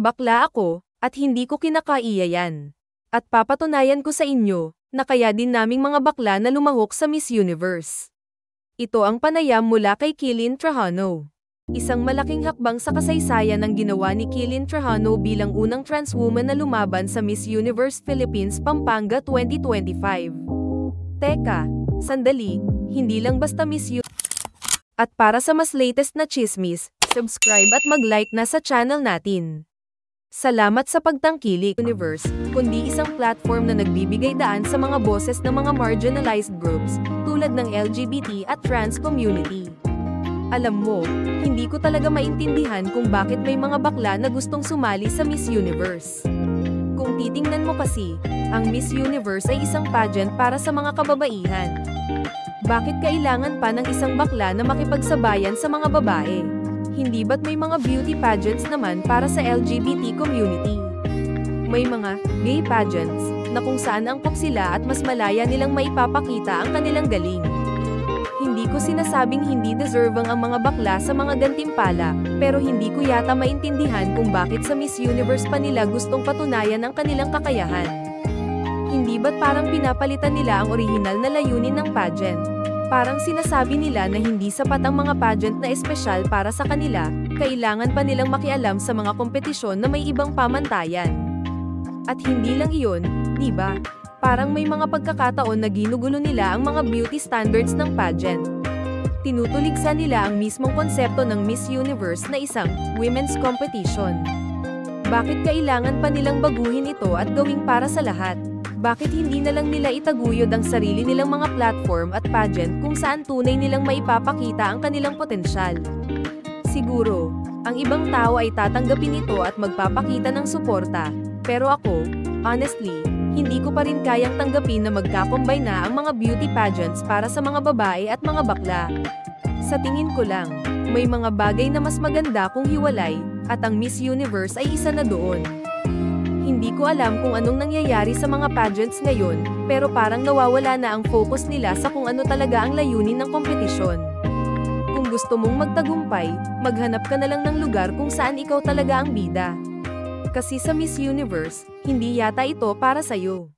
Bakla ako, at hindi ko kinakaiya yan. At papatunayan ko sa inyo, na kaya din naming mga bakla na lumahok sa Miss Universe. Ito ang panayam mula kay Killeen Trajano. Isang malaking hakbang sa kasaysayan ang ginawa ni Killeen Trajano bilang unang trans woman na lumaban sa Miss Universe Philippines Pampanga 2025. Teka, sandali, hindi lang basta Miss Universe. At para sa mas latest na chismis, subscribe at mag-like na sa channel natin. Salamat sa pagtangkilik Universe, kundi isang platform na nagbibigay daan sa mga boses ng mga marginalized groups, tulad ng LGBT at trans community. Alam mo, hindi ko talaga maintindihan kung bakit may mga bakla na gustong sumali sa Miss Universe. Kung titingnan mo kasi, ang Miss Universe ay isang pageant para sa mga kababaihan. Bakit kailangan pa ng isang bakla na makipagsabayan sa mga babae? Hindi ba't may mga beauty pageants naman para sa LGBT community? May mga gay pageants na kung saan angkop sila at mas malaya nilang maipapakita ang kanilang galing. Hindi ko sinasabing hindi deserving ang mga bakla sa mga gantimpala, pero hindi ko yata maintindihan kung bakit sa Miss Universe pa nila gustong patunayan ang kanilang kakayahan. Hindi ba't parang pinapalitan nila ang orihinal na layunin ng pageant? Parang sinasabi nila na hindi sapat ang mga pageant na espesyal para sa kanila, kailangan pa nilang makialam sa mga kompetisyon na may ibang pamantayan. At hindi lang iyon, di ba? Parang may mga pagkakataon na ginugulo nila ang mga beauty standards ng pageant. Tinutuligsa nila ang mismong konsepto ng Miss Universe na isang women's competition. Bakit kailangan pa nilang baguhin ito at gawing para sa lahat? Bakit hindi na lang nila itaguyod ang sarili nilang mga platform at pageant kung saan tunay nilang maipapakita ang kanilang potensyal? Siguro, ang ibang tao ay tatanggapin ito at magpapakita ng suporta, pero ako, honestly, hindi ko pa rin kayang tanggapin na magkakombine na ang mga beauty pageants para sa mga babae at mga bakla. Sa tingin ko lang, may mga bagay na mas maganda kung hiwalay, at ang Miss Universe ay isa na doon. Hindi ko alam kung anong nangyayari sa mga pageants ngayon, pero parang nawawala na ang focus nila sa kung ano talaga ang layunin ng kompetisyon. Kung gusto mong magtagumpay, maghanap ka na lang ng lugar kung saan ikaw talaga ang bida. Kasi sa Miss Universe, hindi yata ito para sa'yo.